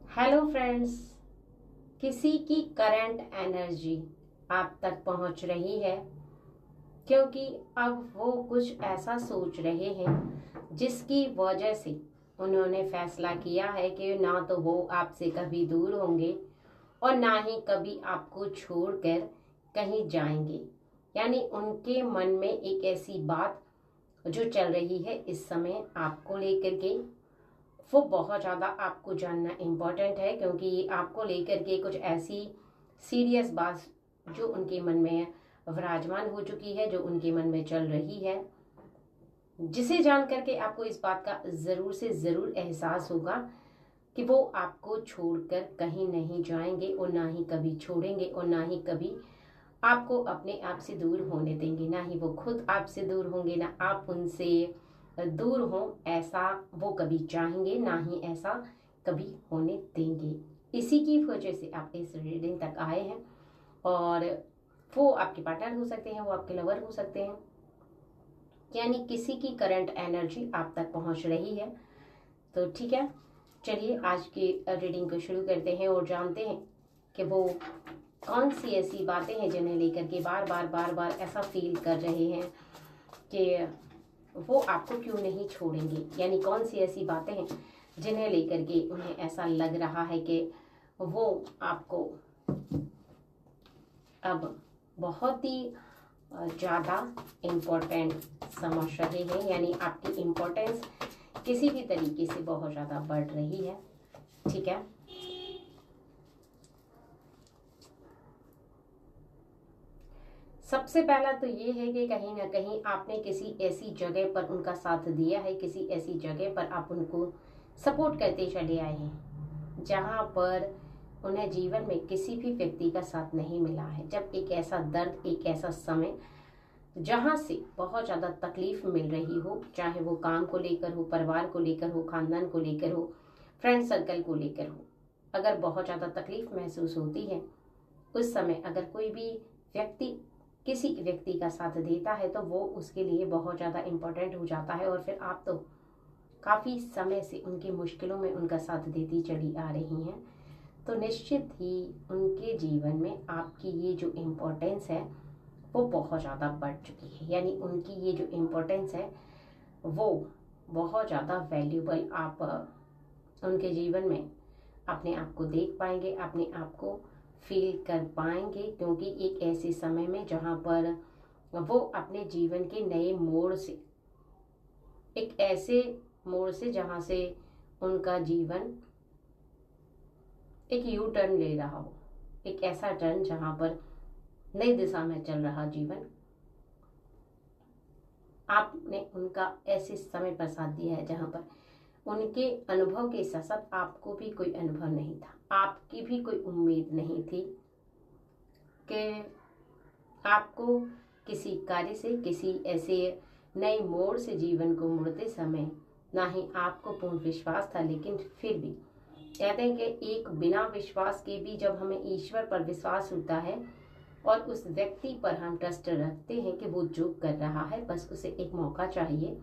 Hello friends. किसी की current energy आप तक पहुंच रही है क्योंकि अब वो कुछ ऐसा सोच रहे हैं जिसकी वजह से उन्होंने फैसला किया है कि ना तो वो आपसे कभी दूर होंगे और ना ही कभी आपको छोड़कर कहीं जाएंगे। यानी उनके मन में एक ऐसी बात जो चल रही है इस समय आपको लेकर के, वो बहुत ज़्यादा आपको जानना इम्पोर्टेंट है क्योंकि ये आपको लेकर के कुछ ऐसी सीरियस बात जो उनके मन में विराजमान हो चुकी है, जो उनके मन में चल रही है, जिसे जान करके आपको इस बात का ज़रूर से ज़रूर एहसास होगा कि वो आपको छोड़कर कहीं नहीं जाएंगे और ना ही कभी छोड़ेंगे और ना ही कभी आपको अपने आप से दूर होने देंगे। ना ही वो खुद आपसे दूर होंगे, ना आप उनसे दूर हो ऐसा वो कभी चाहेंगे, ना ही ऐसा कभी होने देंगे। इसी की वजह से आप इस रीडिंग तक आए हैं और वो आपके पार्टनर हो सकते हैं, वो आपके लवर हो सकते हैं। यानी किसी की करंट एनर्जी आप तक पहुंच रही है। तो ठीक है, चलिए आज की रीडिंग को शुरू करते हैं और जानते हैं कि वो कौन सी ऐसी बातें हैं जिन्हें लेकर के बार बार ऐसा फील कर रहे हैं कि वो आपको क्यों नहीं छोड़ेंगे। यानी कौन सी ऐसी बातें हैं जिन्हें लेकर के उन्हें ऐसा लग रहा है कि वो आपको अब बहुत ही ज़्यादा इम्पोर्टेंट समझ रहे हैं। यानी आपकी इम्पोर्टेंस किसी भी तरीके से बहुत ज़्यादा बढ़ रही है। ठीक है, सबसे पहला तो ये है कि कहीं ना कहीं आपने किसी ऐसी जगह पर उनका साथ दिया है, किसी ऐसी जगह पर आप उनको सपोर्ट करते चले आए हैं जहां पर उन्हें जीवन में किसी भी व्यक्ति का साथ नहीं मिला है। जब एक ऐसा दर्द, एक ऐसा समय जहां से बहुत ज़्यादा तकलीफ मिल रही हो, चाहे वो काम को लेकर हो, परिवार को लेकर हो, खानदान को लेकर हो, फ्रेंड सर्कल को लेकर हो, अगर बहुत ज़्यादा तकलीफ महसूस होती है उस समय अगर कोई भी व्यक्ति किसी व्यक्ति का साथ देता है तो वो उसके लिए बहुत ज़्यादा इम्पोर्टेंट हो जाता है। और फिर आप तो काफ़ी समय से उनकी मुश्किलों में उनका साथ देती चली आ रही हैं, तो निश्चित ही उनके जीवन में आपकी ये जो इम्पोर्टेंस है वो बहुत ज़्यादा बढ़ चुकी है। यानी उनकी ये जो इम्पोर्टेंस है वो बहुत ज़्यादा वैल्यूबल आप उनके जीवन में अपने आप को देख पाएंगे, अपने आप को फील कर पाएंगे। क्योंकि एक ऐसे समय में जहाँ पर वो अपने जीवन के नए मोड़ से, एक ऐसे मोड़ से जहाँ से उनका जीवन एक यू टर्न ले रहा हो, एक ऐसा टर्न जहाँ पर नई दिशा में चल रहा जीवन, आपने उनका ऐसे समय पर साथ दिया है जहाँ पर उनके अनुभव के साथ साथ आपको भी कोई अनुभव नहीं था, आपकी भी कोई उम्मीद नहीं थी कि आपको किसी कार्य से, किसी ऐसे नए मोड़ से जीवन को मुड़ते समय ना ही आपको पूर्ण विश्वास था। लेकिन फिर भी कहते हैं कि एक बिना विश्वास के भी जब हमें ईश्वर पर विश्वास होता है और उस व्यक्ति पर हम ट्रस्ट रखते हैं कि वो जो कर रहा है बस उसे एक मौका चाहिए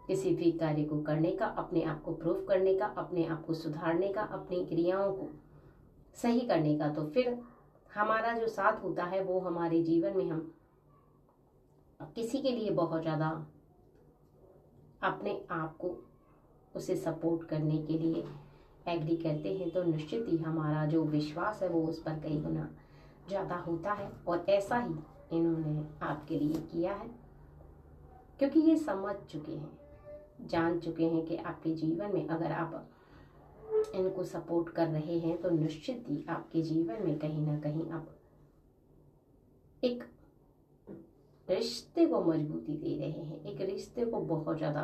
किसी भी कार्य को करने का, अपने आप को प्रूव करने का, अपने आप को सुधारने का, अपनी क्रियाओं को सही करने का, तो फिर हमारा जो साथ होता है वो हमारे जीवन में हम किसी के लिए बहुत ज़्यादा अपने आप को उसे सपोर्ट करने के लिए एग्री करते हैं, तो निश्चित ही हमारा जो विश्वास है वो उस पर कई गुना ज़्यादा होता है। और ऐसा ही इन्होंने आपके लिए किया है क्योंकि ये समझ चुके हैं, जान चुके हैं कि आपके जीवन में अगर आप इनको सपोर्ट कर रहे हैं तो निश्चित ही आपके जीवन में कहीं ना कहीं आप एक रिश्ते को मजबूती दे रहे हैं, एक रिश्ते को बहुत ज़्यादा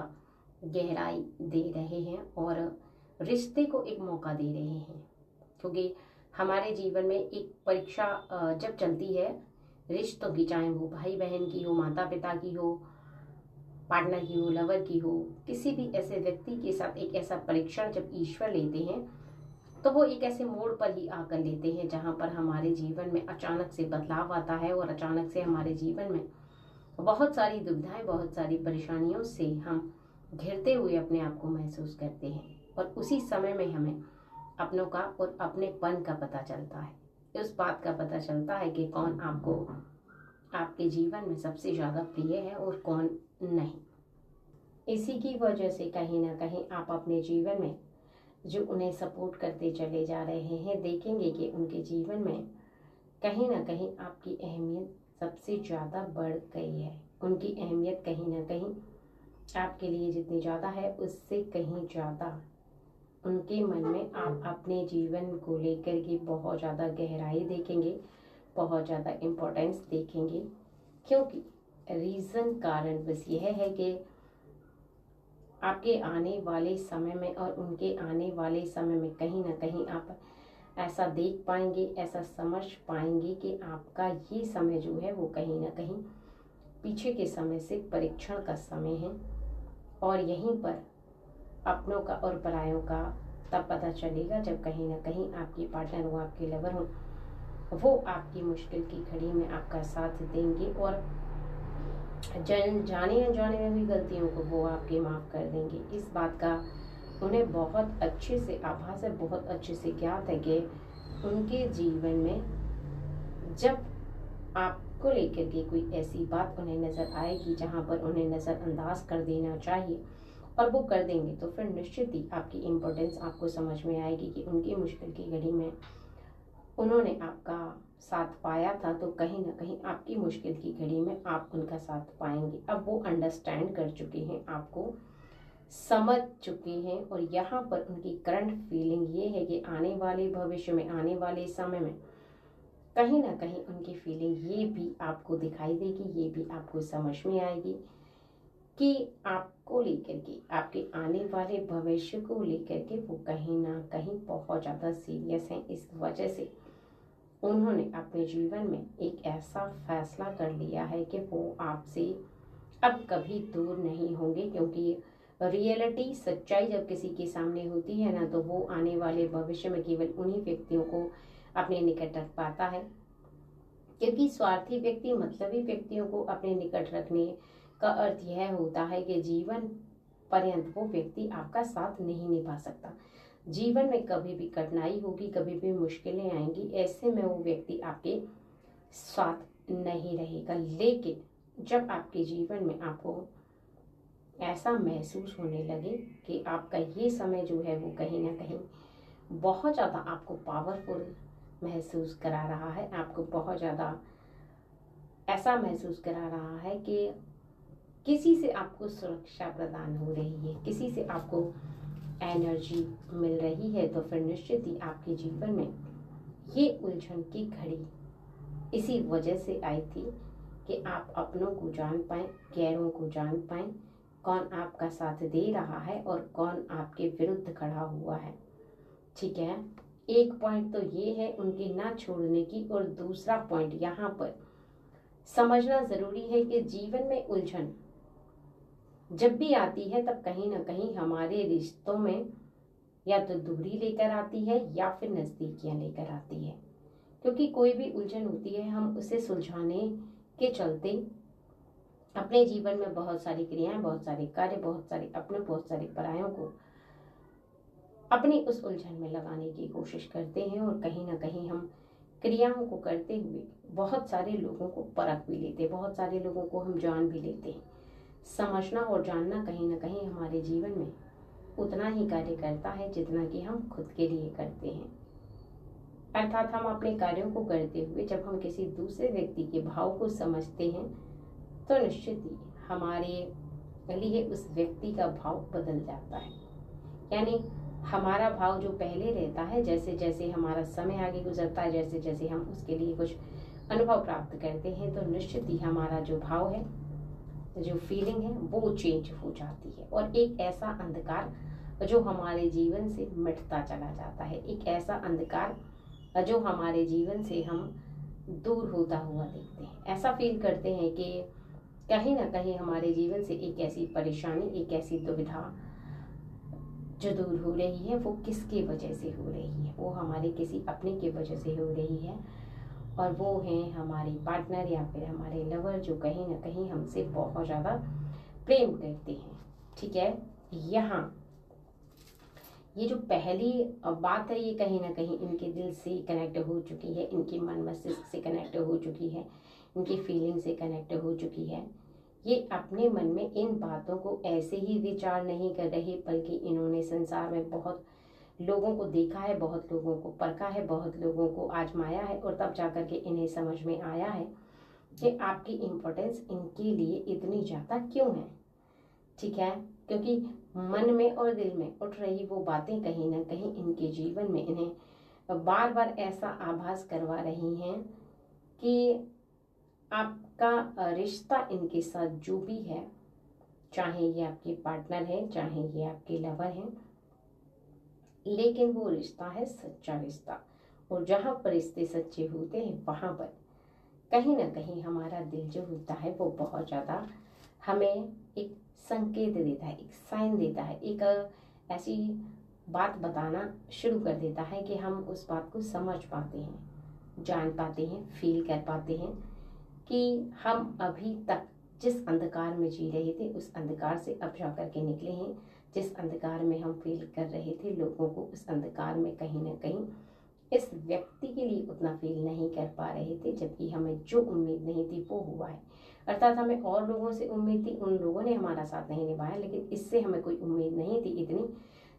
गहराई दे रहे हैं और रिश्ते को एक मौका दे रहे हैं। क्योंकि हमारे जीवन में एक परीक्षा जब चलती है रिश्तों की, चाहे वो भाई बहन की हो, माता पिता की हो, पार्टनर की हो, लवर की हो, किसी भी ऐसे व्यक्ति के साथ एक ऐसा परीक्षण जब ईश्वर लेते हैं तो वो एक ऐसे मोड़ पर ही आकर लेते हैं जहाँ पर हमारे जीवन में अचानक से बदलाव आता है और अचानक से हमारे जीवन में बहुत सारी दुविधाएं, बहुत सारी परेशानियों से हम घिरते हुए अपने आप को महसूस करते हैं। और उसी समय में हमें अपनों का और अपनेपन का पता चलता है। उस बात का पता चलता है कि कौन आपको आपके जीवन में सबसे ज़्यादा प्रिय है और कौन नहीं। इसी की वजह से कहीं ना कहीं आप अपने जीवन में जो उन्हें सपोर्ट करते चले जा रहे हैं, देखेंगे कि उनके जीवन में कहीं ना कहीं आपकी अहमियत सबसे ज़्यादा बढ़ गई है। उनकी अहमियत कहीं ना कहीं आपके लिए जितनी ज़्यादा है उससे कहीं ज़्यादा उनके मन में आप अपने जीवन को लेकर के बहुत ज़्यादा गहराई देखेंगे, बहुत ज़्यादा इम्पोर्टेंस देखेंगे। क्योंकि रीज़न कारण बस यह है कि आपके आने वाले समय में और उनके आने वाले समय में कहीं ना कहीं आप ऐसा देख पाएंगे, ऐसा समझ पाएंगे कि आपका ये समय जो है वो कहीं ना कहीं पीछे के समय से परीक्षण का समय है। और यहीं पर अपनों का और परायों का तब पता चलेगा जब कहीं ना कहीं आपके पार्टनर हो, आपके लवर हो, वो आपकी मुश्किल की घड़ी में आपका साथ देंगे और जाने अनजाने में हुई गलतियों को वो आपके माफ़ कर देंगे। इस बात का उन्हें बहुत अच्छे से आभास है, बहुत अच्छे से ज्ञात है कि उनके जीवन में जब आपको लेकर के कोई ऐसी बात उन्हें नज़र आएगी जहाँ पर उन्हें नज़रअंदाज कर देना चाहिए और वो कर देंगे, तो फिर निश्चित ही आपकी इम्पोर्टेंस आपको समझ में आएगी कि उनकी मुश्किल की घड़ी में उन्होंने आपका साथ पाया था, तो कहीं ना कहीं आपकी मुश्किल की घड़ी में आप उनका साथ पाएंगे। अब वो अंडरस्टैंड कर चुके हैं, आपको समझ चुके हैं और यहाँ पर उनकी करंट फीलिंग ये है कि आने वाले भविष्य में, आने वाले समय में कहीं ना कहीं उनकी फीलिंग ये भी आपको दिखाई देगी, ये भी आपको समझ में आएगी कि आपको लेकर के, आपके आने वाले भविष्य को लेकर के वो कहीं ना कहीं बहुत ज़्यादा सीरियस हैं। इस वजह से उन्होंने अपने जीवन में एक ऐसा फैसला कर लिया है कि वो आपसे अब कभी दूर नहीं होंगे। क्योंकि रियलिटी, सच्चाई जब किसी के सामने होती है ना, तो वो आने वाले भविष्य में केवल उन्हीं व्यक्तियों को अपने निकट रख पाता है। क्योंकि स्वार्थी व्यक्ति, मतलबी व्यक्तियों को अपने निकट रखने का अर्थ यह होता है कि जीवन पर्यंत वो व्यक्ति आपका साथ नहीं निभा सकता। जीवन में कभी भी कठिनाई होगी, कभी भी मुश्किलें आएंगी, ऐसे में वो व्यक्ति आपके साथ नहीं रहेगा। लेकिन जब आपके जीवन में आपको ऐसा महसूस होने लगे कि आपका ये समय जो है वो कहीं ना कहीं बहुत ज़्यादा आपको पावरफुल महसूस करा रहा है, आपको बहुत ज़्यादा ऐसा महसूस करा रहा है कि किसी से आपको सुरक्षा प्रदान हो रही है, किसी से आपको एनर्जी मिल रही है, तो फिर निश्चित ही आपके जीवन में ये उलझन की घड़ी इसी वजह से आई थी कि आप अपनों को जान पाएं, गैरों को जान पाएं, कौन आपका साथ दे रहा है और कौन आपके विरुद्ध खड़ा हुआ है। ठीक है, एक पॉइंट तो ये है उनके ना छोड़ने की, और दूसरा पॉइंट यहाँ पर समझना ज़रूरी है कि जीवन में उलझन जब भी आती है तब कहीं ना कहीं हमारे रिश्तों में या तो दूरी लेकर आती है या फिर नज़दीकियाँ लेकर आती है। क्योंकि कोई भी उलझन होती है, हम उसे सुलझाने के चलते अपने जीवन में बहुत सारी क्रियाएं, बहुत सारे कार्य, बहुत सारे अपने, बहुत सारे परायों को अपनी उस उलझन में लगाने की कोशिश करते हैं। और कहीं ना कहीं हम क्रियाओं को करते हुए बहुत सारे लोगों को परख भी लेते हैं, बहुत सारे लोगों को हम जान भी लेते हैं। समझना और जानना कहीं ना कहीं हमारे जीवन में उतना ही कार्य करता है जितना कि हम खुद के लिए करते हैं। अर्थात हम अपने कार्यों को करते हुए जब हम किसी दूसरे व्यक्ति के भाव को समझते हैं तो निश्चित ही हमारे लिए उस व्यक्ति का भाव बदल जाता है। यानी हमारा भाव जो पहले रहता है, जैसे जैसे हमारा समय आगे गुजरता है, जैसे जैसे हम उसके लिए कुछ अनुभव प्राप्त करते हैं, तो निश्चित ही हमारा जो भाव है, जो फीलिंग है, वो चेंज हो जाती है। और एक ऐसा अंधकार जो हमारे जीवन से मिटता चला जाता है, एक ऐसा अंधकार जो हमारे जीवन से हम दूर होता हुआ देखते हैं। ऐसा फील करते हैं कि कहीं ना कहीं हमारे जीवन से एक ऐसी परेशानी, एक ऐसी दुविधा जो दूर हो रही है, वो किसकी वजह से हो रही है? वो हमारे किसी अपने की वजह से हो रही है, और वो हैं हमारे पार्टनर या फिर हमारे लवर, जो कहीं ना कहीं हमसे बहुत ज़्यादा प्रेम करते हैं। ठीक है, यहाँ ये जो पहली बात है ये कहीं ना कहीं इनके दिल से कनेक्ट हो चुकी है, इनके मन मस्तिष्क से कनेक्ट हो चुकी है, इनकी फीलिंग से कनेक्ट हो चुकी है। ये अपने मन में इन बातों को ऐसे ही विचार नहीं कर रहे, बल्कि इन्होंने संसार में बहुत लोगों को देखा है, बहुत लोगों को परखा है, बहुत लोगों को आजमाया है, और तब जाकर के इन्हें समझ में आया है कि आपकी इम्पोर्टेंस इनके लिए इतनी ज़्यादा क्यों है। ठीक है, क्योंकि मन में और दिल में उठ रही वो बातें कहीं ना कहीं इनके जीवन में इन्हें बार बार ऐसा आभास करवा रही हैं कि आपका रिश्ता इनके साथ जो भी है, चाहे ये आपके पार्टनर है, चाहे ये आपके लवर हैं, लेकिन वो रिश्ता है सच्चा रिश्ता। और जहाँ पर रिश्ते सच्चे होते हैं वहाँ पर कहीं ना कहीं हमारा दिल जो होता है वो बहुत ज़्यादा हमें एक संकेत देता है, एक साइन देता है, एक ऐसी बात बताना शुरू कर देता है कि हम उस बात को समझ पाते हैं, जान पाते हैं, फील कर पाते हैं कि हम अभी तक जिस अंधकार में जी रहे थे उस अंधकार से अब जा कर के निकले हैं। जिस अंधकार में हम फील कर रहे थे लोगों को, उस अंधकार में कहीं ना कहीं इस व्यक्ति के लिए उतना फील नहीं कर पा रहे थे, जबकि हमें जो उम्मीद नहीं थी वो हुआ है। अर्थात हमें और लोगों से उम्मीद थी, उन लोगों ने हमारा साथ नहीं निभाया, लेकिन इससे हमें कोई उम्मीद नहीं थी इतनी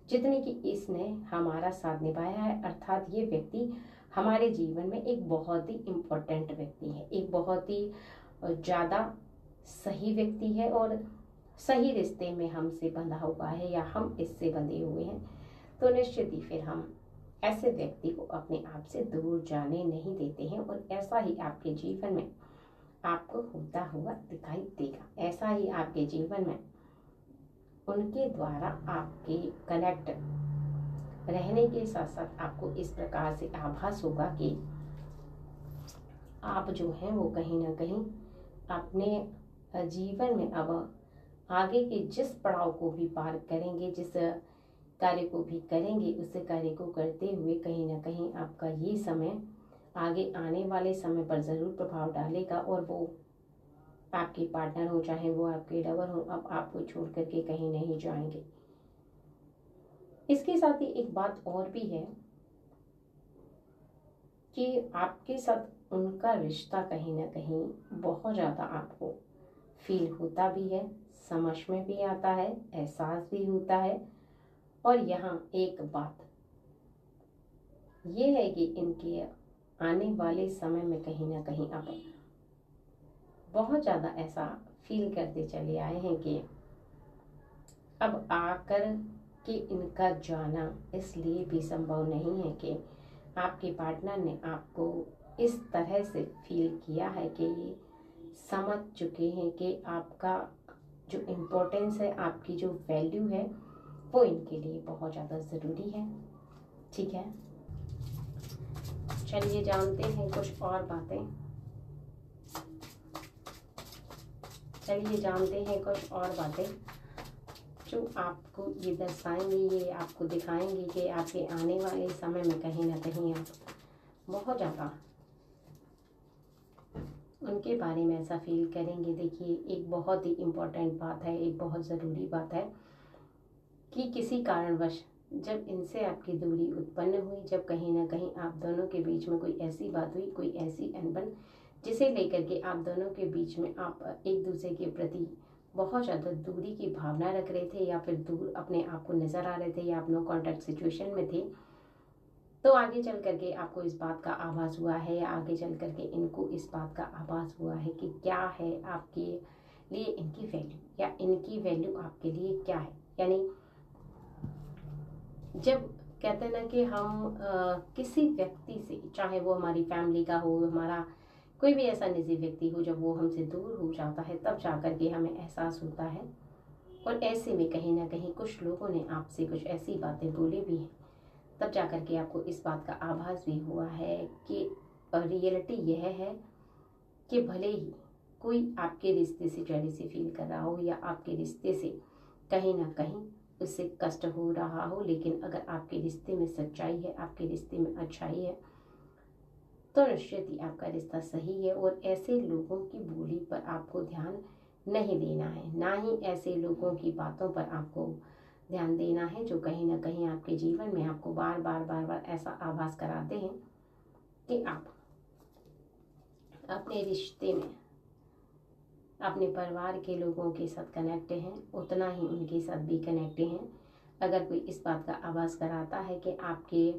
जितनी कि इसने हमारा साथ निभाया है। अर्थात ये व्यक्ति हमारे जीवन में एक बहुत ही इम्पोर्टेंट व्यक्ति है, एक बहुत ही ज़्यादा सही व्यक्ति है, और सही रिश्ते में हमसे बंधा हुआ है या हम इससे बंधे हुए हैं। तो निश्चित ही फिर हम ऐसे व्यक्ति को अपने आप से दूर जाने नहीं देते हैं, और ऐसा ही आपके जीवन में आपको होता हुआ दिखाई देगा। ऐसा ही आपके जीवन में उनके द्वारा आपके कनेक्ट रहने के साथ साथ आपको इस प्रकार से आभास होगा कि आप जो हैं वो कहीं ना कहीं अपने जीवन में अब आगे के जिस पड़ाव को भी पार करेंगे, जिस कार्य को भी करेंगे, उस कार्य को करते हुए कहीं ना कहीं आपका ये समय आगे आने वाले समय पर ज़रूर प्रभाव डालेगा, और वो आपके पार्टनर हो चाहे वो आपके लवर हो, अब आपको छोड़ करके कहीं नहीं जाएंगे। इसके साथ ही एक बात और भी है कि आपके साथ उनका रिश्ता कहीं ना कहीं बहुत ज़्यादा आपको फील होता भी है, समझ में भी आता है, एहसास भी होता है। और यहाँ एक बात ये है कि इनके आने वाले समय में कहीं ना कहीं आप बहुत ज़्यादा ऐसा फील करते चले आए हैं कि अब आकर कि इनका जाना इसलिए भी संभव नहीं है कि आपके पार्टनर ने आपको इस तरह से फील किया है कि ये समझ चुके हैं कि आपका जो इम्पोर्टेंस है, आपकी जो वैल्यू है, वो इनके लिए बहुत ज़्यादा ज़रूरी है। ठीक है, चलिए जानते हैं कुछ और बातें। चलिए जानते हैं कुछ और बातें जो आपको ये दर्शाएंगे, ये आपको दिखाएंगे कि आपके आने वाले समय में कहीं ना कहीं आप बहुत ज़्यादा उनके बारे में ऐसा फील करेंगे। देखिए, एक बहुत ही इम्पोर्टेंट बात है, एक बहुत ज़रूरी बात है कि किसी कारणवश जब इनसे आपकी दूरी उत्पन्न हुई, जब कहीं ना कहीं आप दोनों के बीच में कोई ऐसी बात हुई, कोई ऐसी अनबन जिसे लेकर के आप दोनों के बीच में आप एक दूसरे के प्रति बहुत ज़्यादा दूरी की भावना रख रहे थे, या फिर दूर अपने आप को नज़र आ रहे थे, या आप नो कॉन्टैक्ट सिचुएशन में थे, तो आगे चल करके आपको इस बात का आभास हुआ है, या आगे चल करके इनको इस बात का आभास हुआ है कि क्या है आपके लिए इनकी वैल्यू, या इनकी वैल्यू आपके लिए क्या है। यानी जब कहते हैं ना कि हम किसी व्यक्ति से, चाहे वो हमारी फैमिली का हो, हमारा कोई भी ऐसा निजी व्यक्ति हो, जब वो हमसे दूर हो जाता है तब जाकर के हमें एहसास होता है। और ऐसे में कहीं ना कहीं कुछ लोगों ने आपसे कुछ ऐसी बातें बोली भी हैं, तब जाकर के आपको इस बात का आभास भी हुआ है कि रियलिटी यह है कि भले ही कोई आपके रिश्ते से जेलसी फील कर रहा हो, या आपके रिश्ते से कहीं ना कहीं उससे कष्ट हो रहा हो, लेकिन अगर आपके रिश्ते में सच्चाई है, आपके रिश्ते में अच्छाई है, तो निश्चित ही आपका रिश्ता सही है। और ऐसे लोगों की बोली पर आपको ध्यान नहीं देना है, ना ही ऐसे लोगों की बातों पर आपको ध्यान देना है, जो कहीं ना कहीं आपके जीवन में आपको बार बार ऐसा आभास कराते हैं कि आप अपने रिश्ते में अपने परिवार के लोगों के साथ कनेक्ट हैं, उतना ही उनके साथ भी कनेक्ट हैं। अगर कोई इस बात का आभास कराता है कि आपके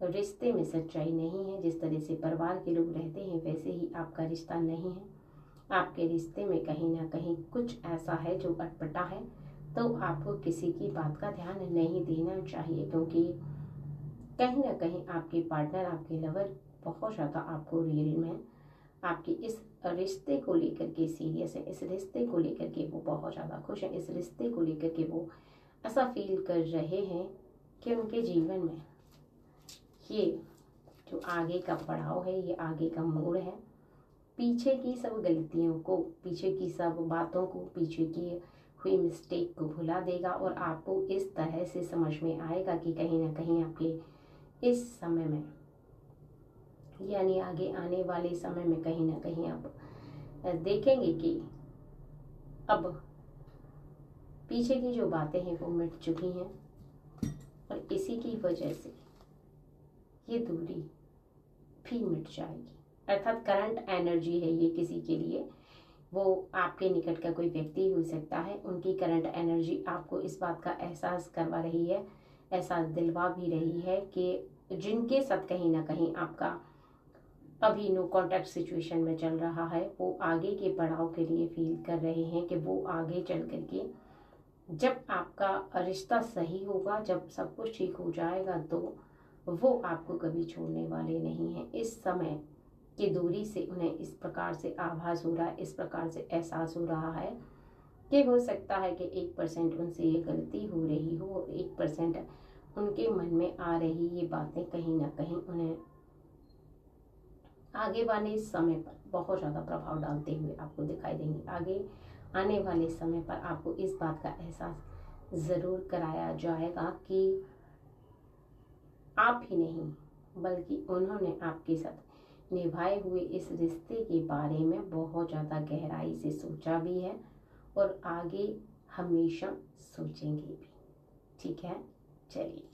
रिश्ते में सच्चाई नहीं है, जिस तरह से परिवार के लोग रहते हैं वैसे ही आपका रिश्ता नहीं है, आपके रिश्ते में कहीं ना कहीं कुछ ऐसा है जो अटपटा है, तो आपको किसी की बात का ध्यान नहीं देना चाहिए। क्योंकि कहीं ना कहीं आपके पार्टनर, आपके लवर बहुत ज़्यादा आपको रियल में आपके इस रिश्ते को लेकर के सीरियस है, इस रिश्ते को लेकर के वो बहुत ज़्यादा खुश हैं, इस रिश्ते को लेकर के वो ऐसा फील कर रहे हैं कि उनके जीवन में ये जो आगे का पड़ाव है, ये आगे का मोड़ है, पीछे की सब गलतियों को, पीछे की सब बातों को, पीछे की हुई मिस्टेक को भुला देगा और आपको इस तरह से समझ में आएगा कि कहीं ना कहीं आपके इस समय में, यानी आगे आने वाले समय में कहीं ना कहीं आप देखेंगे कि अब पीछे की जो बातें हैं वो मिट चुकी हैं और इसी की वजह से ये दूरी भी मिट जाएगी। अर्थात करंट एनर्जी है ये किसी के लिए, वो आपके निकट का कोई व्यक्ति हो सकता है, उनकी करंट एनर्जी आपको इस बात का एहसास करवा रही है, एहसास दिलवा भी रही है कि जिनके साथ कहीं ना कहीं आपका अभी नो कॉन्टैक्ट सिचुएशन में चल रहा है, वो आगे के पड़ाव के लिए फील कर रहे हैं कि वो आगे चल करके जब आपका रिश्ता सही होगा, जब सब कुछ ठीक हो जाएगा, तो वो आपको कभी छोड़ने वाले नहीं हैं। इस समय की दूरी से उन्हें इस प्रकार से आभास हो रहा है, इस प्रकार से एहसास हो रहा है कि हो सकता है कि 1% उनसे ये गलती हो रही हो और 1% उनके मन में आ रही ये बातें कहीं ना कहीं उन्हें आगे वाले समय पर बहुत ज़्यादा प्रभाव डालते हुए आपको दिखाई देंगे। आगे आने वाले समय पर आपको इस बात का एहसास ज़रूर कराया जाएगा कि आप ही नहीं बल्कि उन्होंने आपके साथ निभाए हुए इस रिश्ते के बारे में बहुत ज़्यादा गहराई से सोचा भी है और आगे हमेशा सोचेंगे भी। ठीक है, चलिए।